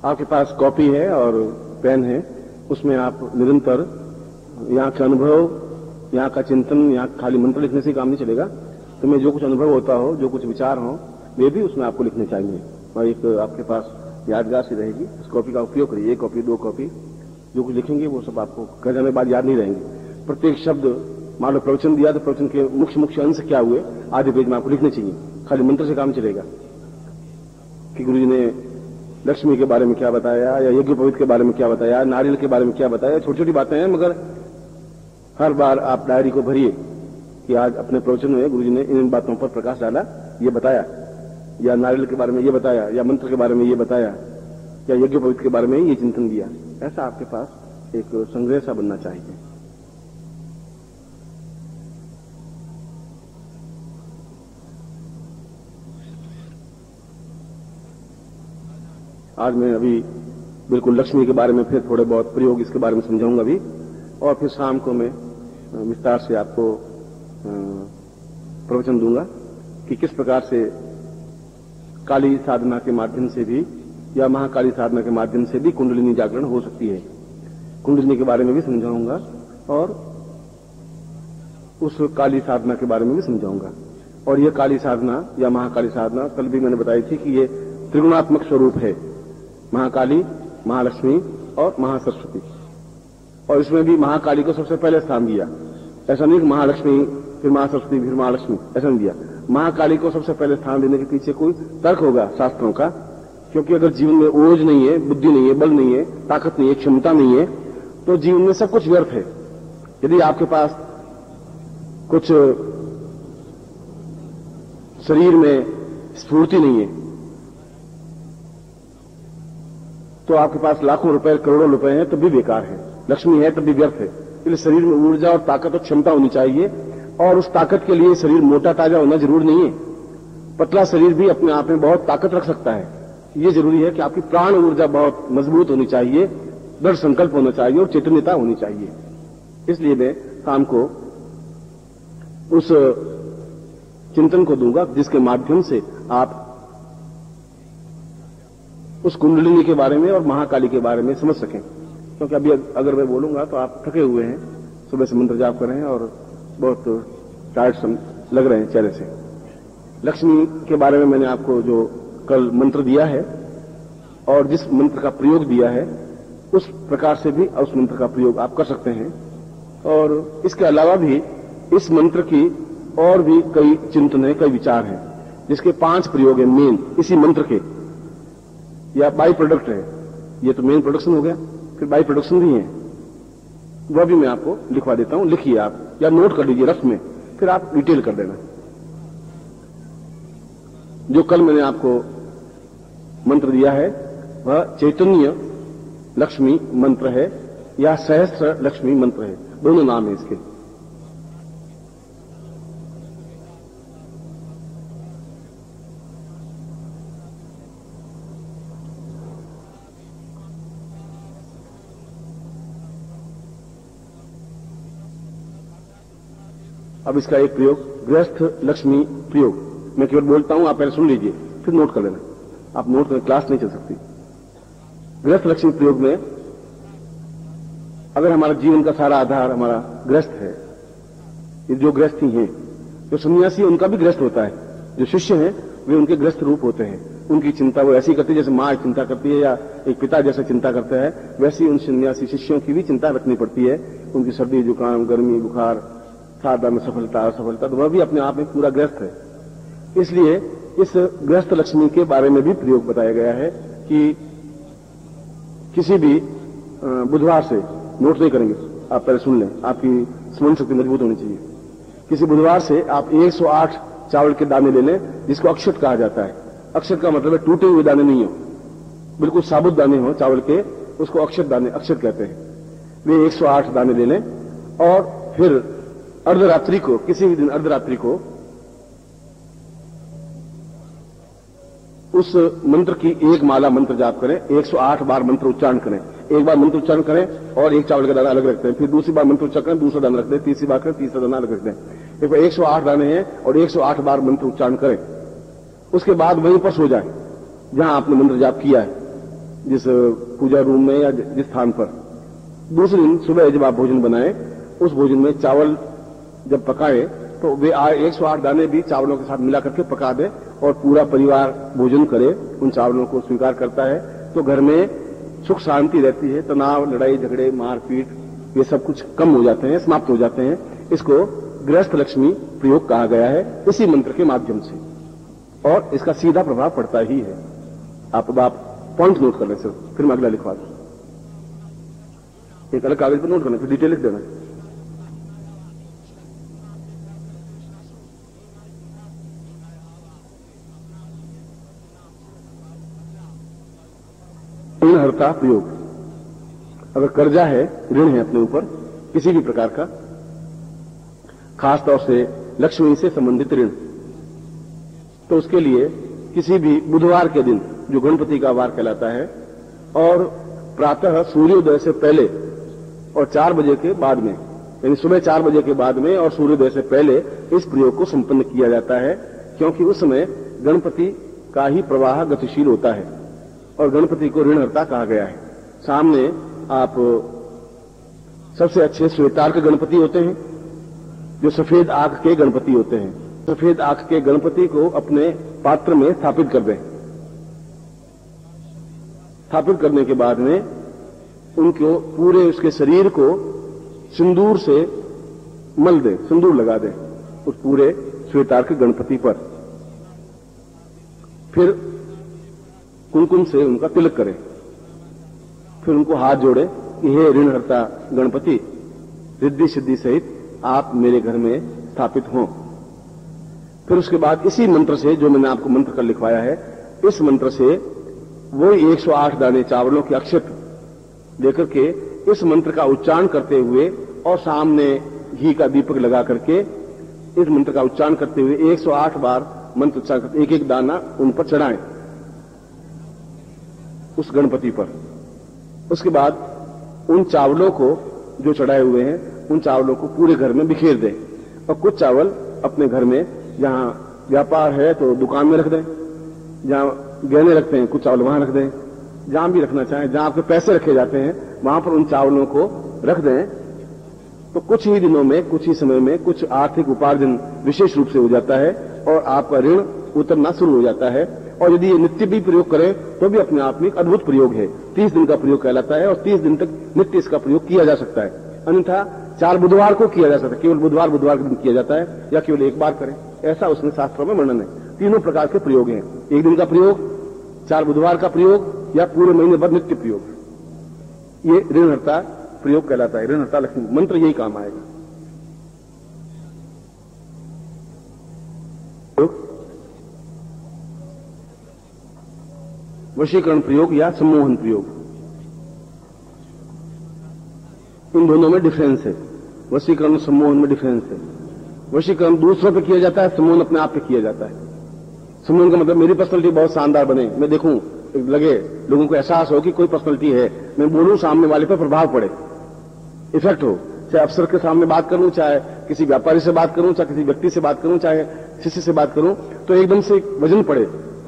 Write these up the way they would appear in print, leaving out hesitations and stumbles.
आपके पास कॉपी है और पेन है, उसमें आप निरंतर यहाँ का अनुभव, यहाँ का चिंतन, यहाँ खाली मंत्र लिखने से काम नहीं चलेगा। तो मैं जो कुछ अनुभव होता हो, जो कुछ विचार हो, वे भी उसमें आपको लिखने चाहिए और एक आपके पास यादगार सी रहेगी। उस कॉपी का उपयोग करिए, 1 कॉपी 2 कॉपी, जो कुछ लिखेंगे वो सब आपको कई जाने बाद याद नहीं रहेंगे। प्रत्येक शब्द, मान लो प्रवचन दिया तो प्रवचन के मुख्य मुख्य अंश क्या हुए आधे पेज में आपको लिखने चाहिए। खाली मंत्र से काम चलेगा कि गुरु जी ने लक्ष्मी के बारे में क्या बताया, या यज्ञोपवीत के बारे में क्या बताया, नारियल के बारे में क्या बताया। छोटी छोटी बातें हैं, मगर हर बार आप डायरी को भरिए कि आज अपने प्रवचन में गुरु जी ने इन बातों पर प्रकाश डाला, ये बताया, या नारियल के बारे में ये बताया, या मंत्र के बारे में ये बताया, या यज्ञोपवीत के बारे में ये चिंतन दिया। ऐसा आपके पास एक संग्रह सा बनना चाहिए। आज मैं अभी बिल्कुल लक्ष्मी के बारे में फिर थोड़े बहुत प्रयोग इसके बारे में समझाऊंगा भी, और फिर शाम को मैं विस्तार से आपको प्रवचन दूंगा कि किस प्रकार से काली साधना के माध्यम से भी या महाकाली साधना के माध्यम से भी कुंडलिनी जागरण हो सकती है। कुंडलिनी के बारे में भी समझाऊंगा और उस काली साधना के बारे में भी समझाऊंगा। और यह काली साधना या महाकाली साधना कल भी मैंने बताई थी कि ये त्रिगुणात्मक स्वरूप है, महाकाली, महालक्ष्मी और महासरस्वती। और इसमें भी महाकाली को सबसे पहले स्थान दिया। ऐसा नहीं कि महालक्ष्मी फिर महासरस्वती फिर महालक्ष्मी, ऐसा नहीं दिया। महाकाली को सबसे पहले स्थान देने के पीछे कोई तर्क होगा शास्त्रों का, क्योंकि अगर जीवन में ओज नहीं है, बुद्धि नहीं है, बल नहीं है, ताकत नहीं है, क्षमता नहीं है, तो जीवन में सब कुछ व्यर्थ है। यदि आपके पास कुछ शरीर में स्फूर्ति नहीं है तो आपके पास लाखों रुपए, करोड़ों रुपए हैं तो भी बेकार है। लक्ष्मी है तब भी व्यर्थ है। इसलिए शरीर में ऊर्जा और ताकत और क्षमता होनी चाहिए, और उस ताकत के लिए शरीर मोटा ताजा होना जरूर नहीं है। पतला शरीर भी अपने आप में बहुत ताकत रख सकता है। ये जरूरी है कि आपकी प्राण ऊर्जा बहुत मजबूत होनी चाहिए, दृढ़ संकल्प होना चाहिए और चैतन्यता होनी चाहिए। इसलिए मैं शाम को उस चिंतन को दूंगा जिसके माध्यम से आप उस कुंडलिनी के बारे में और महाकाली के बारे में समझ सकें। क्योंकि अभी अगर मैं बोलूंगा तो आप थके हुए हैं, सुबह से मंत्र जाप कर रहे हैं और बहुत टायर्ड लग रहे हैं चेहरे से। लक्ष्मी के बारे में मैंने आपको जो कल मंत्र दिया है और जिस मंत्र का प्रयोग दिया है उस प्रकार से भी उस मंत्र का प्रयोग आप कर सकते हैं। और इसके अलावा भी इस मंत्र की और भी कई चिंतन है, कई विचार हैं, जिसके 5 प्रयोग हैं मेन इसी मंत्र के, या बाई प्रोडक्ट है। ये तो मेन प्रोडक्शन हो गया, फिर बाई प्रोडक्शन भी है, वह भी मैं आपको लिखवा देता हूं। लिखिए आप या नोट कर लीजिए रफ में, फिर आप डिटेल कर देना। जो कल मैंने आपको मंत्र दिया है वह चैतन्य लक्ष्मी मंत्र है या सहस्त्र लक्ष्मी मंत्र है, दोनों नाम है इसके। अब इसका एक प्रयोग गृहस्थ लक्ष्मी प्रयोग, मैं केवल बोलता हूं, आप पहले सुन लीजिए फिर नोट कर लेना। आप नोट करें, क्लास नहीं चल सकती। गृहस्थ लक्ष्मी प्रयोग में अगर हमारा जीवन का सारा आधार हमारा गृहस्थ है, ये जो गृहस्थी हैं, जो सन्यासी उनका भी गृहस्थ होता है, जो शिष्य हैं वे उनके गृहस्थ रूप होते हैं। उनकी चिंता वो ऐसी करती है जैसे मां चिंता करती है या एक पिता जैसे चिंता करता है, वैसी उन सन्यासी शिष्यों की भी चिंता रखनी पड़ती है। उनकी सर्दी, जुकाम, गर्मी, बुखार, साधना में सफलता असफलता, तो वह भी अपने आप में पूरा गृहस्थ है। इसलिए इस गृहस्थ लक्ष्मी के बारे में भी प्रयोग बताया गया है कि किसी भी बुधवार से, नोट नहीं करेंगे, आप पहले सुन लें, आपकी स्मरण शक्ति मजबूत होनी चाहिए। किसी बुधवार से आप 108 चावल के दाने ले लें, जिसको अक्षत कहा जाता है। अक्षत का मतलब है टूटे हुए दाने नहीं हो, बिल्कुल साबुत दाने हो चावल के, उसको अक्षत दाने, अक्षत कहते हैं। वे 108 दाने ले लें और फिर अर्धरात्रि को, किसी भी दिन अर्धरात्रि को उस मंत्र की एक माला मंत्र जाप करें, 108 बार मंत्र उच्चारण करें। एक बार मंत्र उच्चारण करें और एक चावल का दाना अलग रखते हैं, फिर दूसरी बार मंत्र उच्चारण करें, दूसरा दाना रख दें, तीसरी बार करें, तीसरा दाना अलग रख दें। एक बार 108 दाने हैं और 108 बार मंत्र उच्चारण करें। उसके बाद वहीं पर सो जाएं जहां आपने मंत्र जाप किया है। जिस पूजा रूम में या जिस स्थान पर। दूसरे दिन सुबह जब आप भोजन बनाएं, उस भोजन में चावल जब पकाए तो वे 108 दाने भी चावलों के साथ मिला करके पका दे और पूरा परिवार भोजन करे, उन चावलों को स्वीकार करता है, तो घर में सुख शांति रहती है। तनाव, लड़ाई झगड़े, मारपीट ये सब कुछ कम हो जाते हैं, समाप्त हो जाते हैं। इसको गृहस्थ लक्ष्मी प्रयोग कहा गया है इसी मंत्र के माध्यम से, और इसका सीधा प्रभाव पड़ता ही है। आप पॉइंट नोट कर लें सर, फिर मैं अगला लिखवा दूं। एक अलग कागज पर नोट करना, फिर डिटेल लिख देना। ऋणहर्ता प्रयोग। अगर कर्जा है, ऋण है अपने ऊपर किसी भी प्रकार का, खासतौर से लक्ष्मी से संबंधित ऋण, तो उसके लिए किसी भी बुधवार के दिन, जो गणपति का वार कहलाता है, और प्रातः सूर्योदय से पहले और 4 बजे के बाद में, यानी सुबह 4 बजे के बाद में और सूर्योदय से पहले इस प्रयोग को संपन्न किया जाता है, क्योंकि उस समय गणपति का ही प्रवाह गतिशील होता है और गणपति को ऋणहर्ता कहा गया है। सामने आप सबसे अच्छे श्वेतार्क गणपति होते हैं, जो सफेद आंख के गणपति होते हैं। सफेद आंख के गणपति को अपने पात्र में स्थापित कर दें। स्थापित करने के बाद में उनको पूरे उसके शरीर को सिंदूर से मल दें, सिंदूर लगा दें उस पूरे श्वेतार्क गणपति पर। फिर कुमकुम से उनका तिलक करें। फिर उनको हाथ जोड़े कि हे ऋणहर्ता गणपति, रिद्धि सिद्धि सहित आप मेरे घर में स्थापित हों। फिर उसके बाद इसी मंत्र से, जो मैंने आपको मंत्र कर लिखवाया है, इस मंत्र से वो 108 दाने चावलों के अक्षत लेकर के इस मंत्र का उच्चारण करते हुए और सामने घी का दीपक लगा करके इस मंत्र का उच्चारण करते हुए 108 बार मंत्र उच्चारण करते, एक एक दाना उन पर चढ़ाएं, उस गणपति पर। उसके बाद उन चावलों को जो चढ़ाए हुए हैं, उन चावलों को पूरे घर में बिखेर दें और कुछ चावल अपने घर में, जहां व्यापार है तो दुकान में रख दें, जहां गहने रखते हैं कुछ चावल वहां रख दें, जहां भी रखना चाहें, जहां आपके पैसे रखे जाते हैं वहां पर उन चावलों को रख दें। तो कुछ ही दिनों में, कुछ ही समय में कुछ आर्थिक उपार्जन विशेष रूप से हो जाता है और आपका ऋण उतरना शुरू हो जाता है। और यदि ये नित्य भी प्रयोग करें तो भी अपने आप में एक अद्भुत प्रयोग है। 30 दिन का प्रयोग कहलाता है और 30 दिन तक नित्य इसका प्रयोग किया जा सकता है। अन्यथा 4 बुधवार को किया जा सकता है, केवल बुधवार के दिन किया जाता है, या केवल एक बार करें, ऐसा उसमें शास्त्रों में वर्णन है। तीनों प्रकार के प्रयोग हैं, एक दिन का प्रयोग, 4 बुधवार का प्रयोग, या पूरे महीने भर नित्य प्रयोग। ये ऋणहर्ता प्रयोग कहलाता है। ऋणहर्ता लक्ष्मी मंत्र यही काम आएगा। वशीकरण प्रयोग या सम्मोहन प्रयोग, इन दोनों में डिफरेंस है। वशीकरण और सम्मोहन में डिफरेंस है। वशीकरण दूसरों पे किया जाता है, सम्मोहन अपने आप पे किया जाता है। सम्मोहन का मतलब मेरी पर्सनैलिटी बहुत शानदार बने, मैं देखूं, लगे, लोगों को एहसास हो कि कोई पर्सनैलिटी है, मैं बोलूं, सामने वाले पर प्रभाव पड़े, इफेक्ट हो। चाहे अफसर के सामने बात करूं, चाहे किसी व्यापारी से बात करूं, चाहे किसी व्यक्ति से बात करूं, चाहे शिष्य से बात करूं, तो एकदम से वजन पड़े,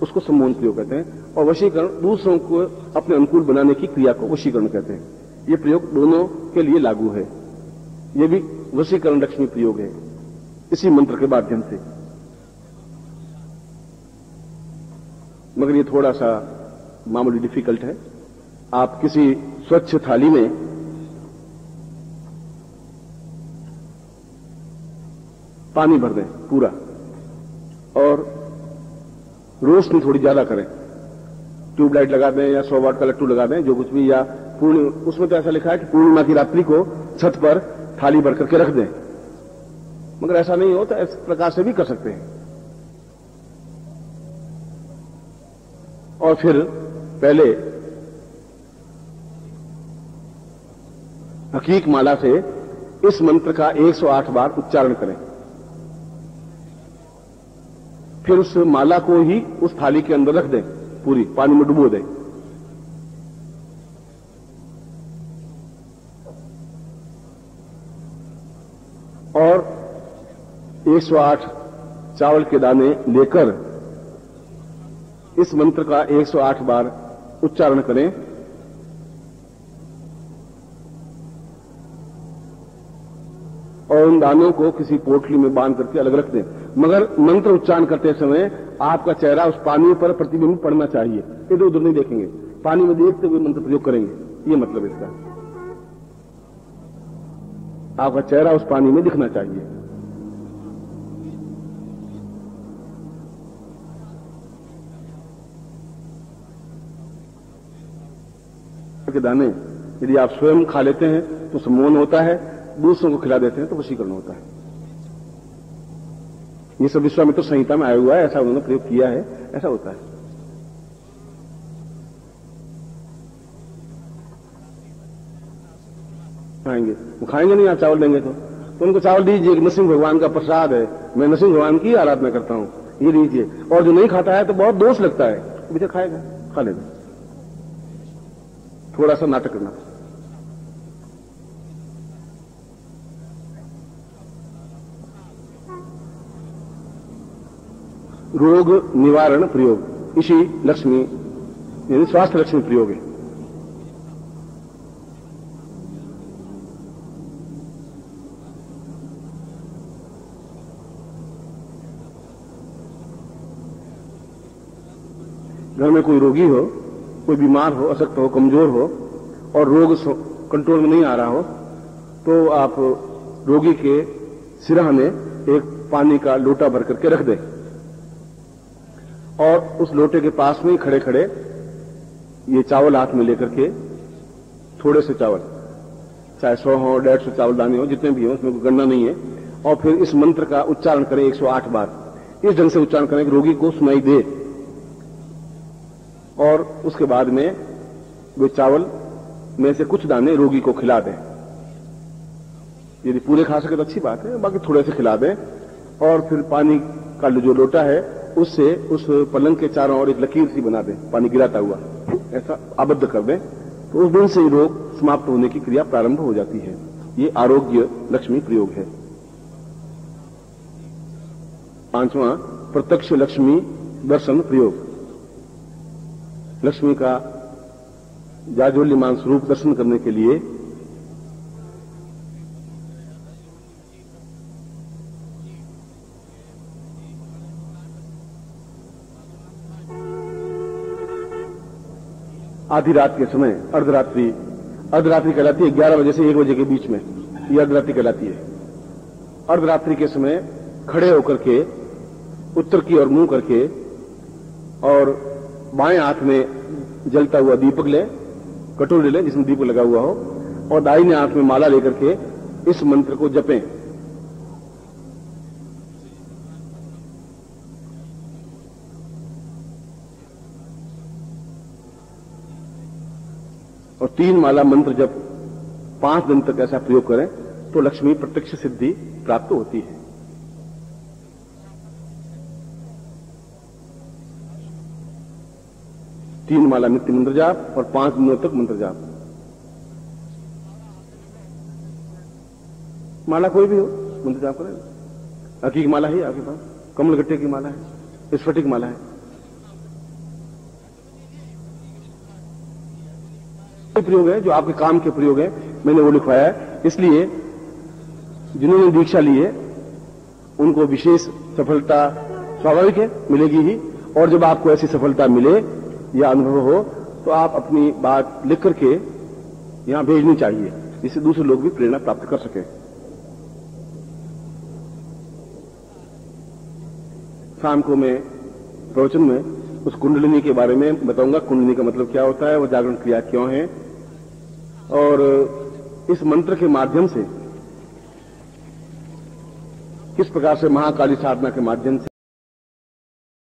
उसको सम्मोहन प्रयोग कहते हैं। और वशीकरण दूसरों को अपने अनुकूल बनाने की क्रिया को वशीकरण कहते हैं। ये प्रयोग दोनों के लिए लागू है। ये भी वशीकरण लक्ष्मी प्रयोग है इसी मंत्र के माध्यम से। मगर ये थोड़ा सा मामूली डिफिकल्ट है। आप किसी स्वच्छ थाली में पानी भर दें पूरा, और रोशनी थोड़ी ज्यादा करें, ट्यूबलाइट लगा दें या 100 वाट का लट्टू लगा दें, जो कुछ भी, या उसमें तो ऐसा लिखा है कि पूर्णिमा की रात्रि को छत पर थाली भर करके रख दें, मगर ऐसा नहीं हो तो इस प्रकार से भी कर सकते हैं। और फिर पहले हकीक माला से इस मंत्र का 108 बार उच्चारण करें। फिर उस माला को ही उस थाली के अंदर रख दें, पूरी पानी में डुबो दें। और 108 चावल के दाने लेकर इस मंत्र का 108 बार उच्चारण करें और उन दानों को किसी पोटली में बांध करके अलग रख दें। मगर मंत्र उच्चारण करते समय आपका चेहरा उस पानी पर प्रतिबिंब पड़ना चाहिए, इधर उधर नहीं देखेंगे, पानी में देखते हुए मंत्र प्रयोग करेंगे। ये मतलब इसका, आपका चेहरा उस पानी में दिखना चाहिए। के दाने यदि आप स्वयं खा लेते हैं तो सम्मोहन होता है, दूसरों को खिला देते हैं तो वशीकरण होता है। ये सब विश्वामित्र संहिता में आया हुआ है, ऐसा उन्होंने प्रयोग किया है, ऐसा होता है। खाएंगे वो खाएंगे नहीं, आप चावल देंगे तो उनको चावल दीजिए कि नरसिंह भगवान का प्रसाद है, मैं नरसिंह भगवान की आराधना करता हूं, ये दीजिए। और जो नहीं खाता है तो बहुत दोष लगता है, बेटा खाएगा, खा लेगा, थोड़ा सा नाटक करना। रोग निवारण प्रयोग, इसी लक्ष्मी यानी स्वास्थ्य लक्ष्मी प्रयोग है। घर में कोई रोगी हो, कोई बीमार हो, अशक्त हो, कमजोर हो और रोग कंट्रोल में नहीं आ रहा हो, तो आप रोगी के सिरहा में एक पानी का लोटा भर करके रख दें और उस लोटे के पास में खड़े खड़े ये चावल हाथ में लेकर के, थोड़े से चावल, चाहे 100 हो, 150 चावल दाने हो, जितने भी हो, उसमें कोई गणना नहीं है, और फिर इस मंत्र का उच्चारण करें 108 बार। इस ढंग से उच्चारण करें कि रोगी को सुनाई दे, और उसके बाद में वे चावल में से कुछ दाने रोगी को खिला दें। यदि पूरे खा सके तो अच्छी बात है, बाकी थोड़े से खिला दें। और फिर पानी का जो लोटा है उससे उस पलंग के चारों ओर एक लकीर सी बना दें, पानी गिराता हुआ ऐसा आबद्ध कर दें, तो उस दिन से रोग समाप्त होने की क्रिया प्रारंभ हो जाती है। ये आरोग्य लक्ष्मी प्रयोग है। 5वां प्रत्यक्ष लक्ष्मी दर्शन प्रयोग। लक्ष्मी का जाज्वल्यमान स्वरूप दर्शन करने के लिए आधी रात के समय अर्धरात्रि कहलाती है, 11 बजे से 1 बजे के बीच में यह अर्धरात्रि कहलाती है। अर्धरात्रि के समय खड़े होकर के उत्तर की ओर मुंह करके और बाएं हाथ में जलता हुआ दीपक ले, कटोरी ले जिसमें दीपक लगा हुआ हो, और दाहिने हाथ में माला लेकर के इस मंत्र को जपें। और 3 माला मंत्र जब 5 दिन तक ऐसा प्रयोग करें तो लक्ष्मी प्रत्यक्ष सिद्धि प्राप्त होती है। तीन माला नित्य मंत्र जाप और 5 दिनों तक मंत्र जाप। माला कोई भी हो मंत्र जाप करें। हकीक माला है आपके पास, कमल गट्टे की माला है, स्फटिक माला है, प्रयोग है जो आपके काम के प्रयोग है, मैंने वो लिखवाया है। इसलिए जिन्होंने दीक्षा ली है उनको विशेष सफलता स्वाभाविक है, मिलेगी ही। और जब आपको ऐसी सफलता मिले या अनुभव हो तो आप अपनी बात लिख करके यहां भेजनी चाहिए, जिससे दूसरे लोग भी प्रेरणा प्राप्त कर सकें। शाम को मैं प्रवचन में उस कुंडलिनी के बारे में बताऊंगा, कुंडलिनी का मतलब क्या होता है, वो जागरण क्रिया क्यों है, और इस मंत्र के माध्यम से किस प्रकार से महाकाली साधना के माध्यम से